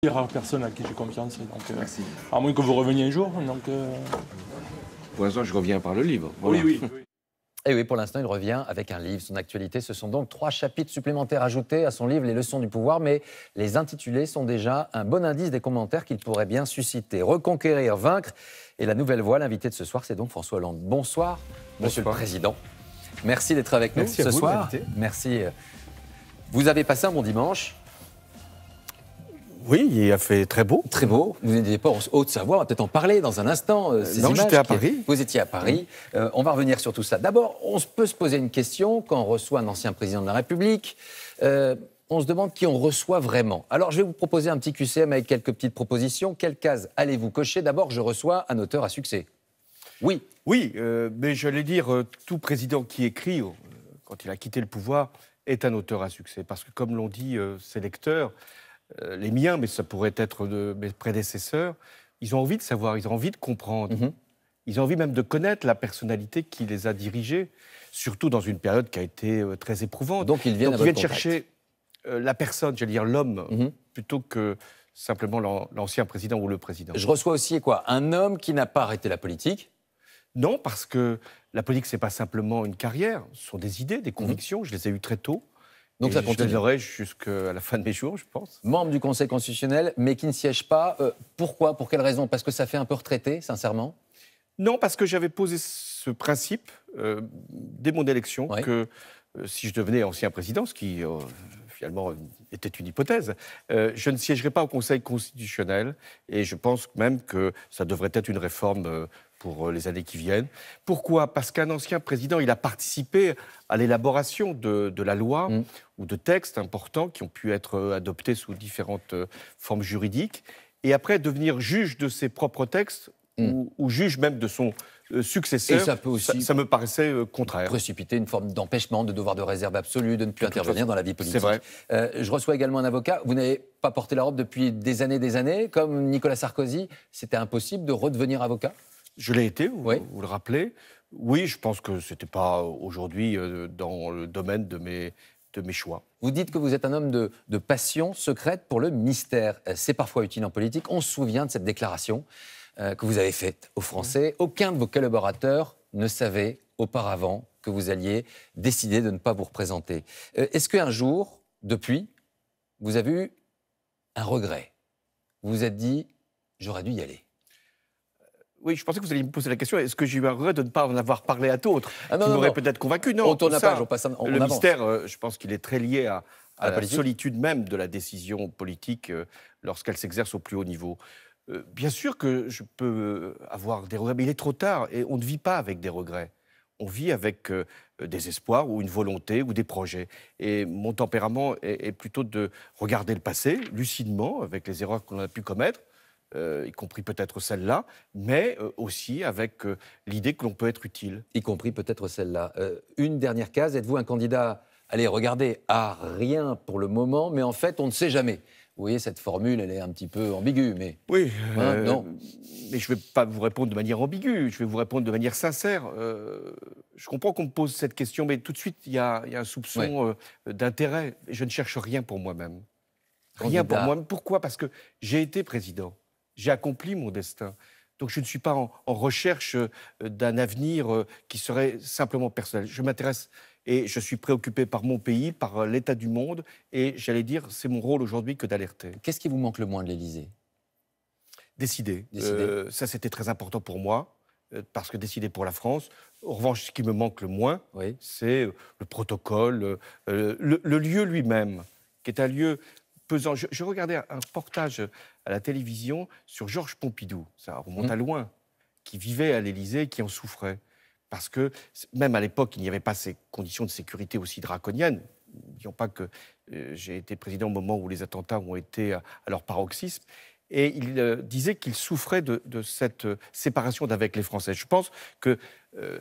Les rares personnes à qui j'ai confiance, donc, Merci. à moins que vous reveniez un jour. Donc, Pour l'instant, je reviens par le livre. Voilà. oui, oui, oui. Et oui, pour l'instant, il revient avec un livre. Son actualité, ce sont donc 3 chapitres supplémentaires ajoutés à son livre Les leçons du pouvoir, mais les intitulés sont déjà un bon indice des commentaires qu'il pourrait bien susciter. Reconquérir, vaincre. Et la nouvelle voix, l'invité de ce soir, c'est donc François Hollande. Bonsoir, Monsieur le Président. Merci d'être avec nous Merci à ce vous de soir. m'inviter. Merci. Vous avez passé un bon dimanche. Oui, il a fait très beau. Très beau. Vous n'étiez pas en Haute-Savoie, on va peut-être en parler dans un instant. Ces Non, images j'étais à Paris. Vous étiez à Paris. On va revenir sur tout ça. D'abord, peut se poser une question quand on reçoit un ancien président de la République. On se demande qui on reçoit vraiment. Alors, je vais vous proposer un petit QCM avec quelques petites propositions. Quelle case allez-vous cocher? D'abord, je reçois un auteur à succès. Oui. Oui, mais j'allais dire, tout président qui écrit, quand il a quitté le pouvoir, est un auteur à succès. Parce que, comme l'ont dit ses lecteurs, les miens, mais ça pourrait être de mes prédécesseurs, ils ont envie de savoir, ils ont envie de comprendre. Ils ont envie même de connaître la personnalité qui les a dirigés, surtout dans une période qui a été très éprouvante. Donc, ils viennent chercher la personne, j'allais dire l'homme, plutôt que simplement l'ancien président ou le président. Je reçois aussi quoi? Un homme qui n'a pas arrêté la politique. Non, parce que la politique, ce n'est pas simplement une carrière, ce sont des idées, des convictions. Je les ai eues très tôt. Donc ça continue. Je les aurai jusqu'à la fin de mes jours, je pense. Membre du Conseil constitutionnel, mais qui ne siège pas. Pourquoi? Pour quelle raison? Parce que ça fait un peu retraité, sincèrement? Non, parce que j'avais posé ce principe dès mon élection, que si je devenais ancien président, ce qui finalement était une hypothèse, je ne siégerais pas au Conseil constitutionnel. Et je pense même que ça devrait être une réforme pour les années qui viennent. Pourquoi? Parce qu'un ancien président, il a participé à l'élaboration de la loi ou de textes importants qui ont pu être adoptés sous différentes formes juridiques. Et après, devenir juge de ses propres textes ou juge même de son successeur, et ça peut aussi ça me paraissait contraire. Précipiter une forme d'empêchement, de devoir de réserve absolue, de ne plus intervenir dans la vie politique. C'est vrai. Je reçois également un avocat. Vous n'avez pas porté la robe depuis des années. Comme Nicolas Sarkozy, c'était impossible de redevenir avocat? Je l'ai été, vous le rappelez. Oui, je pense que ce n'était pas aujourd'hui dans le domaine de mes choix. Vous dites que vous êtes un homme de passion secrète pour le mystère. C'est parfois utile en politique. On se souvient de cette déclaration que vous avez faite aux Français. Aucun de vos collaborateurs ne savait auparavant que vous alliez décider de ne pas vous représenter. Est-ce qu'un jour, depuis, vous avez eu un regret? Vous vous êtes dit, j'aurais dû y aller? Oui, je pensais que vous alliez me poser la question, est-ce que j'ai eu un regret de ne pas en avoir parlé à d'autres qui m'auraient peut-être convaincu? Non, on tourne la page, on passe le mystère, je pense qu'il est très lié à la solitude même de la décision politique lorsqu'elle s'exerce au plus haut niveau. Bien sûr que je peux avoir des regrets, mais il est trop tard et on ne vit pas avec des regrets. On vit avec des espoirs ou une volonté ou des projets. Et mon tempérament est plutôt de regarder le passé lucidement avec les erreurs qu'on a pu commettre, y compris peut-être celle-là, mais aussi avec l'idée que l'on peut être utile. Y compris peut-être celle-là. Une dernière case, êtes-vous un candidat, allez, regardez, à rien pour le moment, mais en fait, on ne sait jamais. Vous voyez, cette formule, elle est un petit peu ambiguë, mais... Oui, non. Mais je ne vais pas vous répondre de manière ambiguë, je vais vous répondre de manière sincère. Je comprends qu'on me pose cette question, mais tout de suite, il y a un soupçon d'intérêt. Je ne cherche rien pour moi-même. Rien pour moi-même. Pourquoi? Parce que j'ai été président. J'ai accompli mon destin. Donc je ne suis pas en recherche d'un avenir qui serait simplement personnel. Je m'intéresse et je suis préoccupé par mon pays, par l'état du monde. Et j'allais dire, c'est mon rôle aujourd'hui que d'alerter. Qu'est-ce qui vous manque le moins de l'Élysée? Décider. Ça, c'était très important pour moi, parce que décider pour la France. En revanche, ce qui me manque le moins, c'est le protocole, le lieu lui-même, qui est un lieu... pesant. Je regardais un reportage à la télévision sur Georges Pompidou, ça remonte à loin, qui vivait à l'Élysée et qui en souffrait. Parce que même à l'époque, il n'y avait pas ces conditions de sécurité aussi draconiennes. N'oublions pas que j'ai été président au moment où les attentats ont été à leur paroxysme. Et il disait qu'il souffrait de cette séparation d'avec les Français. Je pense que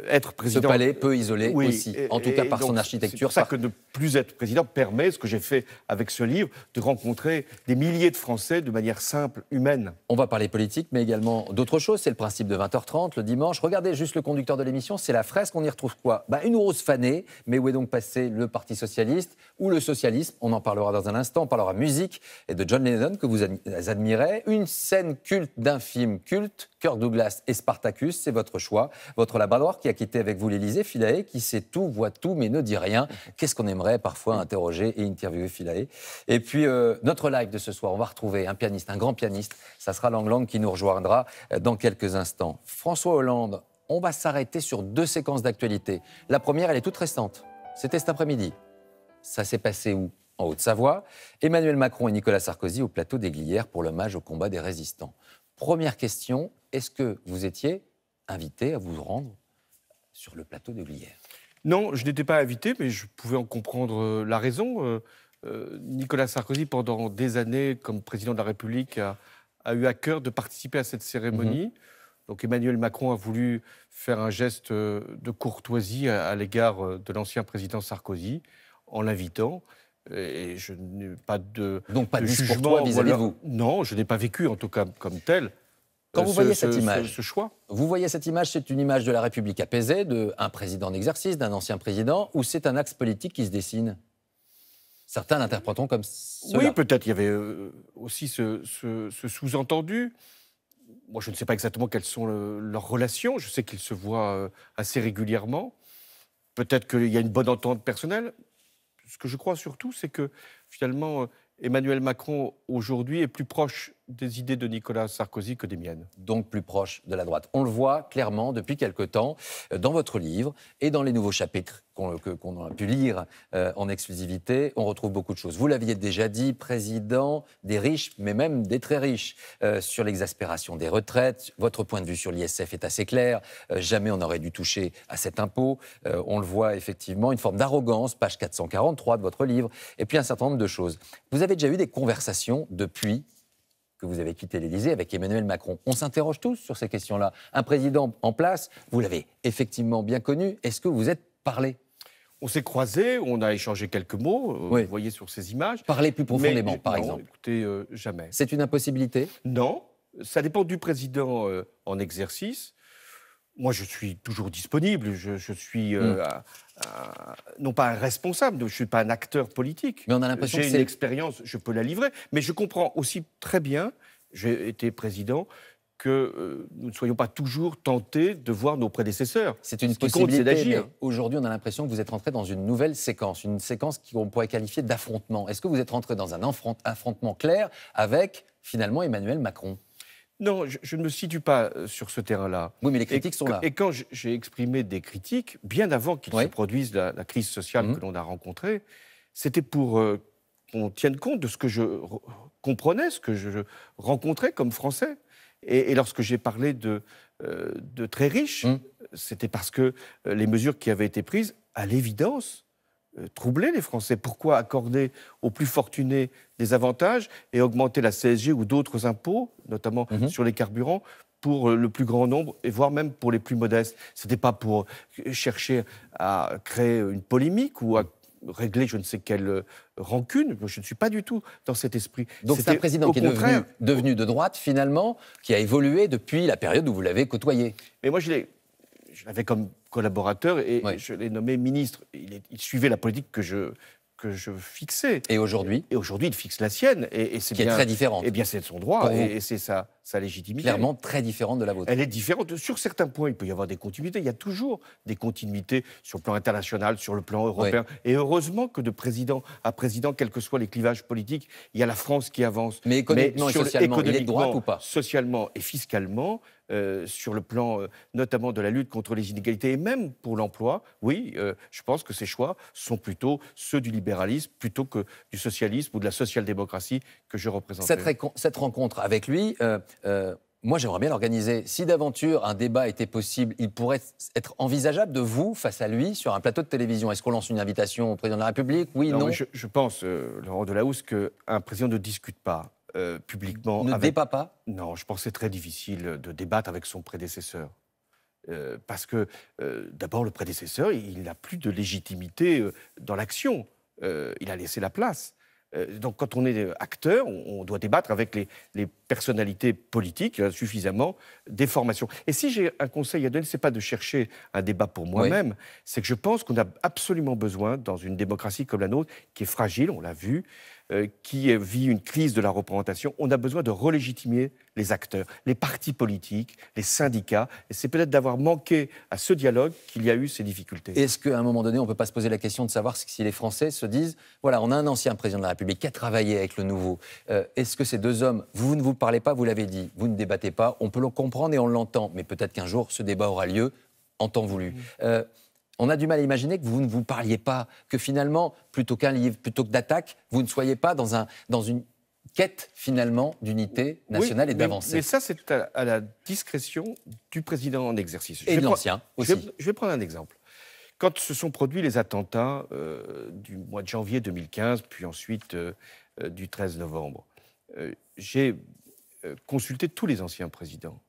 être président... Ce palais peu isolé aussi, en tout cas par son donc, architecture. C'est pour ça que ne plus être président permet, ce que j'ai fait avec ce livre, de rencontrer des milliers de Français de manière simple, humaine. On va parler politique, mais également d'autres choses. C'est le principe de 20h30 le dimanche. Regardez juste le conducteur de l'émission, c'est la fresque. On y retrouve quoi? Une rose fanée. Mais où est donc passé le Parti socialiste ou le socialisme? On en parlera dans un instant. On parlera musique et de John Lennon que vous admirez. Une scène culte d'un film culte, Kirk Douglas et Spartacus, c'est votre choix. Votre Labrador qui a quitté avec vous l'Élysée, Philae, qui sait tout, voit tout, mais ne dit rien. Qu'est-ce qu'on aimerait parfois interroger et interviewer Philae? Et puis, notre live de ce soir, on va retrouver un pianiste, un grand pianiste. Ça sera Lang Lang qui nous rejoindra dans quelques instants. François Hollande, on va s'arrêter sur 2 séquences d'actualité. La première, elle est toute récente. C'était cet après-midi. Ça s'est passé où? En Haute-Savoie. Emmanuel Macron et Nicolas Sarkozy au plateau des Glières pour l'hommage au combat des résistants. Première question, est-ce que vous étiez invité à vous rendre sur le plateau de Glières? Non, je n'étais pas invité, mais je pouvais en comprendre la raison. Nicolas Sarkozy, pendant des années, comme président de la République, a eu à cœur de participer à cette cérémonie. Donc Emmanuel Macron a voulu faire un geste de courtoisie à l'égard de l'ancien président Sarkozy, en l'invitant. Et je n'ai pas de Donc pas de discours jugement vis-à-vis de vous? Non, je n'ai pas vécu, en tout cas, comme tel. Quand vous voyez cette image, ce choix. Vous voyez cette image, c'est une image de la République apaisée, d'un président en exercice, d'un ancien président, ou c'est un axe politique qui se dessine? Certains l'interpréteront comme cela. Oui, peut-être il y avait aussi ce sous-entendu. Moi, je ne sais pas exactement quelles sont leurs relations. Je sais qu'ils se voient assez régulièrement. Peut-être qu'il y a une bonne entente personnelle. Ce que je crois surtout, c'est que finalement, Emmanuel Macron, aujourd'hui, est plus proche des idées de Nicolas Sarkozy que des miennes. Donc plus proche de la droite. On le voit clairement depuis quelque temps dans votre livre et dans les nouveaux chapitres qu'on a pu lire en exclusivité. On retrouve beaucoup de choses. Vous l'aviez déjà dit, président des riches, mais même des très riches, sur l'exaspération des retraites. Votre point de vue sur l'ISF est assez clair. Jamais on n'aurait dû toucher à cet impôt. On le voit effectivement, une forme d'arrogance, page 443 de votre livre, et puis un certain nombre de choses. Vous avez déjà eu des conversations depuis que vous avez quitté l'Élysée avec Emmanuel Macron. On s'interroge tous sur ces questions-là. Un président en place, vous l'avez effectivement bien connu. Est-ce que vous vous êtes parlé? On s'est croisés, on a échangé quelques mots, oui. Vous voyez sur ces images. Parler plus profondément, par non, exemple? Écoutez, jamais. C'est une impossibilité? Non, ça dépend du président en exercice. Moi, je suis toujours disponible, je suis non pas un responsable, je ne suis pas un acteur politique. Mais on a l'impression que j'ai une expérience, je peux la livrer, mais je comprends aussi très bien, j'ai été président, que nous ne soyons pas toujours tentés de voir nos prédécesseurs. C'est une possibilité d'agir. Aujourd'hui, on a l'impression que vous êtes rentré dans une nouvelle séquence, une séquence qu'on pourrait qualifier d'affrontement. Est-ce que vous êtes rentré dans un affrontement clair avec, finalement, Emmanuel Macron? Non, je ne me situe pas sur ce terrain-là. Oui, mais les critiques sont là. Et quand j'ai exprimé des critiques, bien avant qu'il se produise la crise sociale que l'on a rencontrée, c'était pour qu'on tienne compte de ce que je comprenais, ce que je rencontrais comme Français. Et lorsque j'ai parlé de très riches, c'était parce que les mesures qui avaient été prises, à l'évidence, troublaient les Français. Pourquoi accorder aux plus fortunés des avantages et augmenter la CSG ou d'autres impôts, notamment sur les carburants, pour le plus grand nombre, et voire même pour les plus modestes? Ce n'était pas pour chercher à créer une polémique ou à régler je ne sais quelle rancune. Je ne suis pas du tout dans cet esprit. Donc c'est un président qui est devenu de droite, finalement, qui a évolué depuis la période où vous l'avez côtoyé. Mais moi, je l'avais comme collaborateur et je l'ai nommé ministre. Il suivait la politique que je fixais. Et aujourd'hui? Et aujourd'hui, il fixe la sienne. Et c'est qui est très différente. Eh bien, c'est son droit et c'est sa légitimité. Clairement très différente de la vôtre. Elle est différente. Sur certains points, il peut y avoir des continuités. Il y a toujours des continuités sur le plan international, sur le plan européen. Et heureusement que de président à président, quels que soient les clivages politiques, il y a la France qui avance. Mais économiquement et socialement, il est de droite ou pas? Socialement et fiscalement, sur le plan notamment de la lutte contre les inégalités et même pour l'emploi, oui, je pense que ces choix sont plutôt ceux du libéralisme plutôt que du socialisme ou de la social-démocratie que je représente. Cette rencontre avec lui, moi j'aimerais bien l'organiser. Si d'aventure un débat était possible, il pourrait être envisageable de vous, face à lui, sur un plateau de télévision. Est-ce qu'on lance une invitation au président de la République? Oui, non? Je pense, Laurent Delahousse, qu'un président ne discute pas publiquement. Ne débat pas? Non, je pense que c'est très difficile de débattre avec son prédécesseur. Parce que, d'abord, le prédécesseur, il n'a plus de légitimité dans l'action. Il a laissé la place. Donc, quand on est acteur, on doit débattre avec les personnalités politiques, suffisamment d'informations. Et si j'ai un conseil à donner, ce n'est pas de chercher un débat pour moi-même, c'est que je pense qu'on a absolument besoin, dans une démocratie comme la nôtre, qui est fragile, on l'a vu, qui vit une crise de la représentation, on a besoin de relégitimer les acteurs, les partis politiques, les syndicats. Et c'est peut-être d'avoir manqué à ce dialogue qu'il y a eu ces difficultés. Est-ce qu'à un moment donné, on ne peut pas se poser la question de savoir si les Français se disent « Voilà, on a un ancien président de la République qui a travaillé avec le nouveau. Est-ce que ces deux hommes, vous ne vous parlez pas, vous l'avez dit, vous ne débattez pas, on peut le comprendre et on l'entend, mais peut-être qu'un jour, ce débat aura lieu en temps voulu. On a du mal à imaginer que vous ne vous parliez pas, que finalement, plutôt qu'un livre, plutôt que d'attaque, vous ne soyez pas dans une quête, finalement, d'unité nationale et d'avancée. Mais ça, c'est à la discrétion du président en exercice. Et de l'ancien aussi. Je vais prendre un exemple. Quand se sont produits les attentats du mois de janvier 2015, puis ensuite du 13 novembre, j'ai consulté tous les anciens présidents.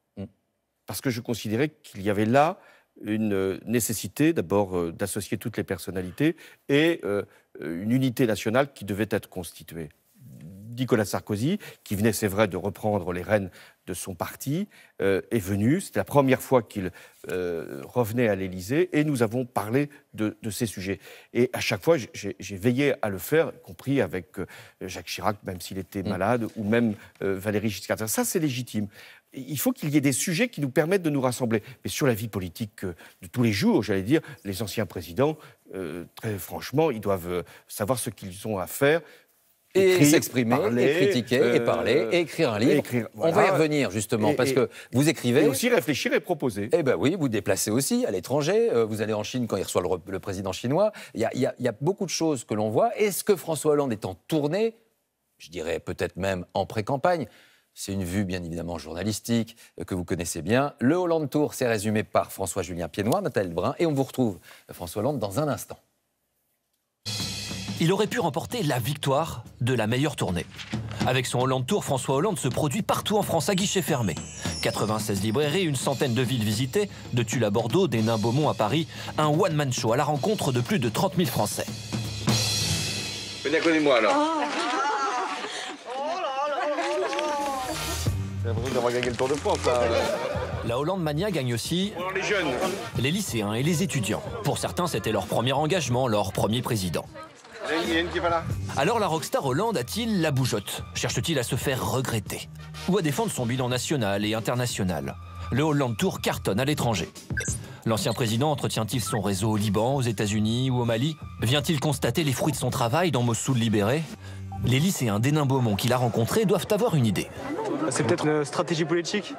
Parce que je considérais qu'il y avait là une nécessité, d'abord, d'associer toutes les personnalités et une unité nationale qui devait être constituée. Nicolas Sarkozy, qui venait, c'est vrai, de reprendre les rênes de son parti, est venu. C'était la première fois qu'il revenait à l'Élysée et nous avons parlé de ces sujets. Et à chaque fois, j'ai veillé à le faire, y compris avec Jacques Chirac, même s'il était malade, ou même Valéry Giscard d'Estaing. Ça, c'est légitime. Il faut qu'il y ait des sujets qui nous permettent de nous rassembler. Mais sur la vie politique de tous les jours, j'allais dire, les anciens présidents, très franchement, ils doivent savoir ce qu'ils ont à faire. Et s'exprimer, et critiquer, et parler, et écrire un livre. Voilà. On va y revenir, justement, parce que vous écrivez... Et aussi réfléchir et proposer. Eh bien oui, vous déplacez aussi à l'étranger, vous allez en Chine quand il reçoit le président chinois. Il y a beaucoup de choses que l'on voit. Est-ce que François Hollande est en tournée, je dirais peut-être même en pré-campagne? C'est une vue, bien évidemment, journalistique, que vous connaissez bien. Le Hollande Tour, c'est résumé par François-Julien Piednoir, Nathalie Brun, et on vous retrouve, François Hollande, dans un instant. Il aurait pu remporter la victoire de la meilleure tournée. Avec son Hollande Tour, François Hollande se produit partout en France à guichet fermé. 96 librairies, une centaine de villes visitées, de Tulle à Bordeaux, des Nains-Beaumont à Paris, un one-man show à la rencontre de plus de 30 000 Français. Venez à côté de moi alors. J'ai l'impression d'avoir gagné le Tour de France, là. La Hollande Mania gagne aussi les jeunes, les lycéens et les étudiants. Pour certains, c'était leur premier engagement, leur premier président. Il y a une qui va là. Alors la rockstar Hollande a-t-il la bougeotte? Cherche-t-il à se faire regretter? Ou à défendre son bilan national et international? Le Hollande Tour cartonne à l'étranger. L'ancien président entretient-il son réseau au Liban, aux États-Unis ou au Mali? Vient-il constater les fruits de son travail dans Mossoul libéré? Les lycéens des Nains-Beaumont qu'il a rencontrés doivent avoir une idée. C'est peut-être une stratégie politique?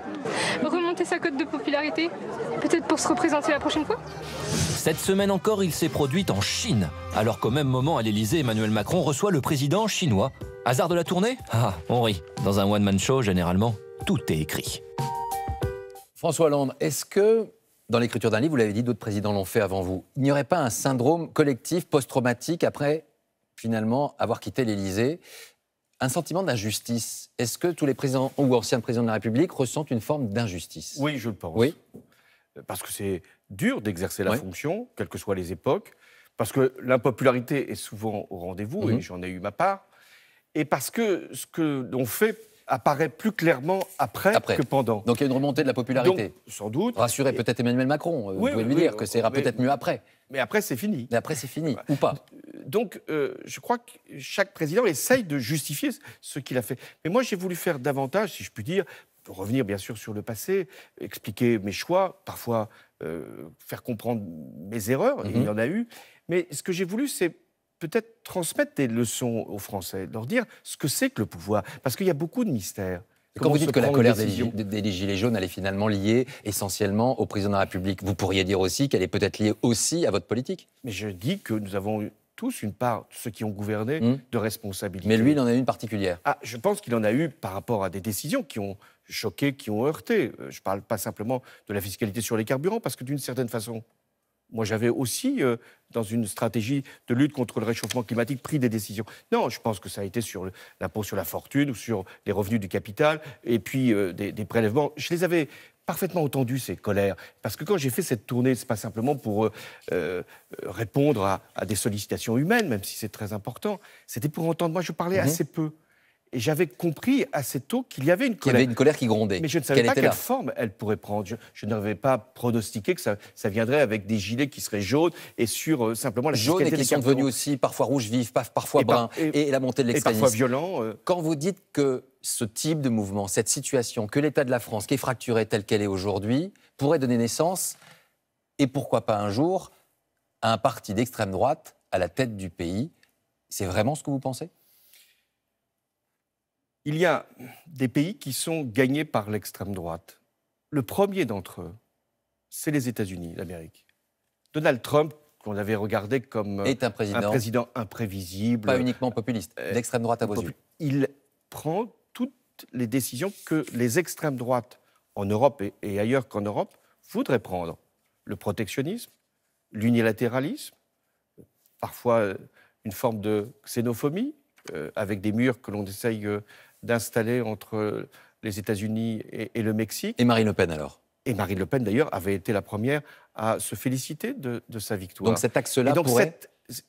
Remonter sa cote de popularité, peut-être pour se représenter la prochaine fois. Cette semaine encore, il s'est produit en Chine, alors qu'au même moment à l'Élysée, Emmanuel Macron reçoit le président chinois. Hasard de la tournée? Ah, on rit. Dans un one-man show, généralement, tout est écrit. François Hollande, est-ce que, dans l'écriture d'un livre, vous l'avez dit, d'autres présidents l'ont fait avant vous, il n'y aurait pas un syndrome collectif post-traumatique après, finalement, avoir quitté l'Élysée? Un sentiment d'injustice. Est-ce que tous les présidents ou anciens présidents de la République ressentent une forme d'injustice? Oui, je le pense. Oui. Parce que c'est dur d'exercer la fonction, quelles que soient les époques, parce que l'impopularité est souvent au rendez-vous, et j'en ai eu ma part, et parce que ce que l'on fait apparaît plus clairement après. Que pendant. Donc il y a une remontée de la popularité. Donc, sans doute. Rassurez peut-être Emmanuel Macron, vous pouvez lui dire que ça ira peut-être mieux après. Mais après, c'est fini. Mais après, c'est fini, ou pas. Donc, je crois que chaque président essaye de justifier ce qu'il a fait. Mais moi, j'ai voulu faire davantage, si je puis dire, revenir bien sûr sur le passé, expliquer mes choix, parfois faire comprendre mes erreurs, il y en a eu. Mais ce que j'ai voulu, c'est peut-être transmettre des leçons aux Français, leur dire ce que c'est que le pouvoir. Parce qu'il y a beaucoup de mystères. Quand vous dites que la colère des Gilets jaunes, elle est finalement liée essentiellement au président de la République, vous pourriez dire aussi qu'elle est peut-être liée aussi à votre politique? Mais je dis que nous avons eu tous une part, ceux qui ont gouverné, de responsabilité. Mais lui, il en a une particulière. Ah, je pense qu'il en a eu par rapport à des décisions qui ont choqué, qui ont heurté. Je ne parle pas simplement de la fiscalité sur les carburants, parce que d'une certaine façon, moi j'avais aussi, dans une stratégie de lutte contre le réchauffement climatique, pris des décisions. Non, je pense que ça a été sur l'impôt sur la fortune ou sur les revenus du capital, et puis des prélèvements. Je les avais parfaitement entendu ces colères. Parce que quand j'ai fait cette tournée, ce n'est pas simplement pour répondre à des sollicitations humaines, même si c'est très important. C'était pour entendre. Moi, je parlais assez peu. Et j'avais compris assez tôt qu'il y avait une colère. Il y avait une colère qui grondait. Mais je ne savais pas quelle forme elle pourrait prendre. Je n'avais pas pronostiqué que ça viendrait avec des gilets qui seraient jaunes et sur simplement la jaunes et qui sont devenus aussi parfois rouges vifs, parfois bruns, et la montée de l'extrémisme. Et parfois violents. Quand vous dites que ce type de mouvement, cette situation, que l'état de la France, qui est fracturée telle qu'elle est aujourd'hui, pourrait donner naissance, et pourquoi pas un jour, à un parti d'extrême droite à la tête du pays, c'est vraiment ce que vous pensez ? Il y a des pays qui sont gagnés par l'extrême droite. Le premier d'entre eux, c'est les États-Unis, l'Amérique. Donald Trump, qu'on avait regardé comme est un président imprévisible. Pas uniquement populiste, d'extrême droite à vos yeux. Il prend toutes les décisions que les extrêmes droites en Europe et ailleurs qu'en Europe voudraient prendre. Le protectionnisme, l'unilatéralisme, parfois une forme de xénophobie, avec des murs que l'on essaye d'installer entre les États-Unis et le Mexique. Et Marine Le Pen, alors ? Et Marine Le Pen, d'ailleurs, avait été la première à se féliciter de sa victoire. Donc cet axe-là pourrait...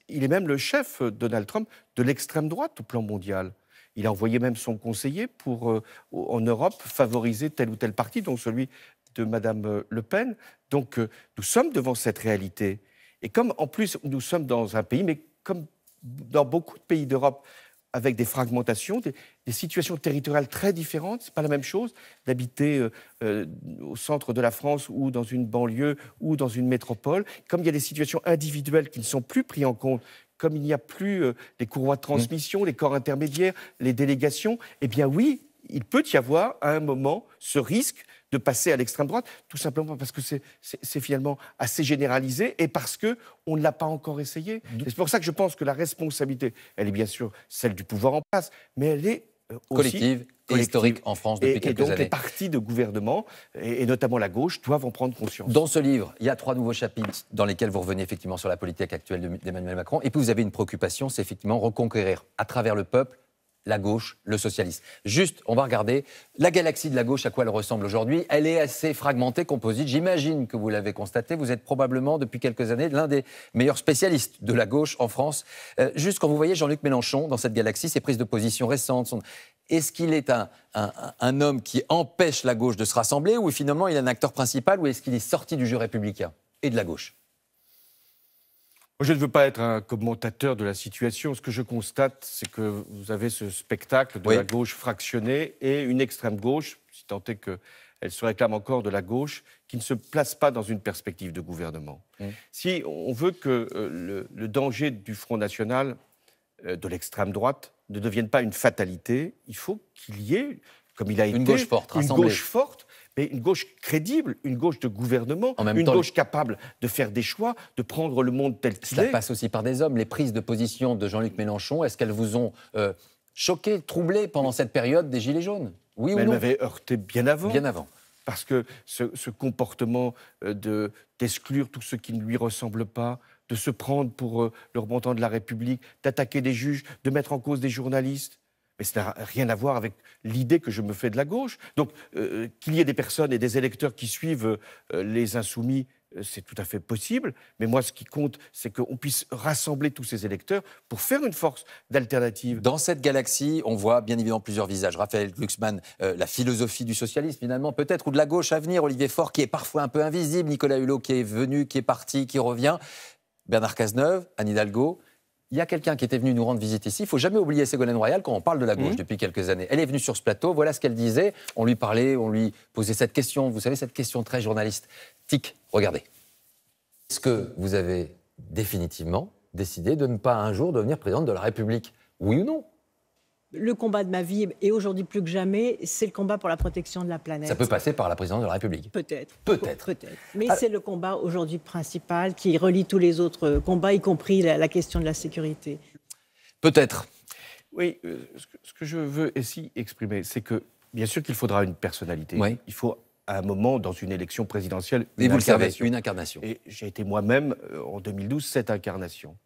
Il est même le chef, Donald Trump, de l'extrême droite au plan mondial. Il a envoyé même son conseiller pour, en Europe, favoriser tel ou tel parti, dont celui de Madame Le Pen. Donc nous sommes devant cette réalité. Et comme, en plus, nous sommes dans un pays, mais comme dans beaucoup de pays d'Europe, avec des fragmentations, des situations territoriales très différentes. Ce n'est pas la même chose d'habiter au centre de la France ou dans une banlieue ou dans une métropole. Comme il y a des situations individuelles qui ne sont plus prises en compte, comme il n'y a plus les courroies de transmission, les corps intermédiaires, les délégations, eh bien oui, il peut y avoir à un moment ce risque de passer à l'extrême droite, tout simplement parce que c'est finalement assez généralisé et parce qu'on ne l'a pas encore essayé. C'est pour ça que je pense que la responsabilité, elle est bien sûr celle du pouvoir en place, mais elle est aussi collective et historique en France depuis quelques années. Et donc les partis de gouvernement, et notamment la gauche, doivent en prendre conscience. Dans ce livre, il y a 3 nouveaux chapitres dans lesquels vous revenez effectivement sur la politique actuelle d'Emmanuel Macron, et puis vous avez une préoccupation, c'est effectivement reconquérir à travers le peuple la gauche, le socialisme. Juste, on va regarder la galaxie de la gauche, à quoi elle ressemble aujourd'hui. Elle est assez fragmentée, composite. J'imagine que vous l'avez constaté. Vous êtes probablement, depuis quelques années, l'un des meilleurs spécialistes de la gauche en France. Juste quand vous voyez Jean-Luc Mélenchon dans cette galaxie, ses prises de position récentes, est-ce qu'il est un homme qui empêche la gauche de se rassembler, ou finalement il est un acteur principal, ou est-ce qu'il est sorti du jeu républicain et de la gauche ? Je ne veux pas être un commentateur de la situation. Ce que je constate, c'est que vous avez ce spectacle de la gauche fractionnée et une extrême gauche, si tant est qu'elle se réclame encore de la gauche, qui ne se place pas dans une perspective de gouvernement. Si on veut que le danger du Front National, de l'extrême droite, ne devienne pas une fatalité, il faut qu'il y ait, comme il a été, une gauche forte, mais une gauche crédible, une gauche de gouvernement, une gauche capable de faire des choix, de prendre le monde tel qu'il est. Ça passe aussi par des hommes. Les prises de position de Jean-Luc Mélenchon, est-ce qu'elles vous ont choqué, troublé pendant cette période des Gilets jaunes ? Oui ou non ? Elles m'avaient heurté bien avant. Bien avant. Parce que ce comportement d'exclure tous ceux qui ne lui ressemblent pas, de se prendre pour le représentant de la République, d'attaquer des juges, de mettre en cause des journalistes, mais ça n'a rien à voir avec l'idée que je me fais de la gauche. Donc, qu'il y ait des personnes et des électeurs qui suivent les insoumis, c'est tout à fait possible. Mais moi, ce qui compte, c'est qu'on puisse rassembler tous ces électeurs pour faire une force d'alternative. Dans cette galaxie, on voit bien évidemment plusieurs visages. Raphaël Glucksmann, la philosophie du socialisme, finalement, peut-être, ou de la gauche à venir. Olivier Faure, qui est parfois un peu invisible. Nicolas Hulot, qui est venu, qui est parti, qui revient. Bernard Cazeneuve, Anne Hidalgo. Il y a quelqu'un qui était venu nous rendre visite ici. Il ne faut jamais oublier Ségolène Royal quand on parle de la gauche depuis quelques années. Elle est venue sur ce plateau, voilà ce qu'elle disait. On lui parlait, on lui posait cette question. Vous savez, cette question très journalistique. Regardez. Est-ce que vous avez définitivement décidé de ne pas un jour devenir présidente de la République ? Oui ou non ? Le combat de ma vie, et aujourd'hui plus que jamais, c'est le combat pour la protection de la planète. Ça peut passer par la présidence de la République. Peut-être. Peut-être. Mais c'est le combat aujourd'hui principal qui relie tous les autres combats, y compris la question de la sécurité. Peut-être. Oui, ce que je veux ici exprimer, c'est que bien sûr qu'il faudra une personnalité. Oui. Il faut à un moment, dans une élection présidentielle, une incarnation. Et vous le savez, une incarnation. Et j'ai été moi-même, en 2012, cette incarnation.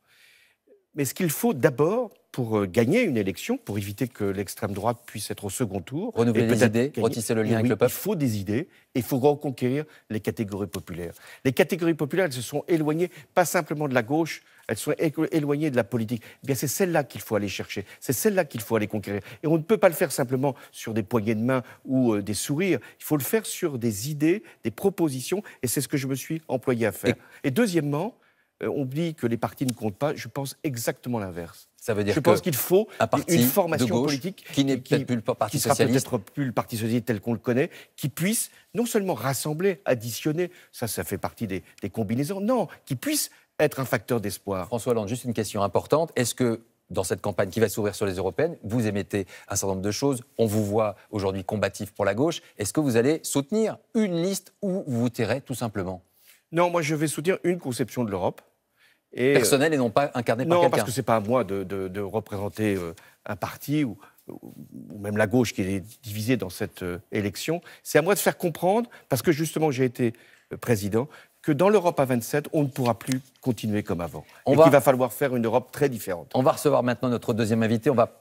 Mais ce qu'il faut d'abord, pour gagner une élection, pour éviter que l'extrême droite puisse être au second tour... Renouveler les idées, retisser le lien avec le peuple. Il faut des idées et il faut reconquérir les catégories populaires. Les catégories populaires, elles se sont éloignées, pas simplement de la gauche, elles sont éloignées de la politique. Eh bien, c'est celle-là qu'il faut aller chercher, c'est celle-là qu'il faut aller conquérir. Et on ne peut pas le faire simplement sur des poignées de main ou des sourires. Il faut le faire sur des idées, des propositions, et c'est ce que je me suis employé à faire. Et deuxièmement, on dit que les partis ne comptent pas. Je pense exactement l'inverse. Ça veut dire je pense qu'il faut une formation de gauche, politique qui n'est peut-être plus le Parti socialiste, qui sera peut-être plus le Parti socialiste tel qu'on le connaît, qui puisse non seulement rassembler, additionner, ça fait partie des combinaisons, non, qui puisse être un facteur d'espoir. François Hollande, juste une question importante. Est-ce que dans cette campagne qui va s'ouvrir sur les européennes, vous émettez un certain nombre de choses. On vous voit aujourd'hui combatif pour la gauche. Est-ce que vous allez soutenir une liste ou vous vous tairez tout simplement? Non, moi je vais soutenir une conception de l'Europe. Personnelle et non pas incarnée par quelqu'un. Non, parce que ce n'est pas à moi de représenter un parti ou même la gauche qui est divisée dans cette élection. C'est à moi de faire comprendre, parce que justement j'ai été président, que dans l'Europe à 27, on ne pourra plus continuer comme avant. Qu'il va falloir faire une Europe très différente. On va recevoir maintenant notre deuxième invité. On va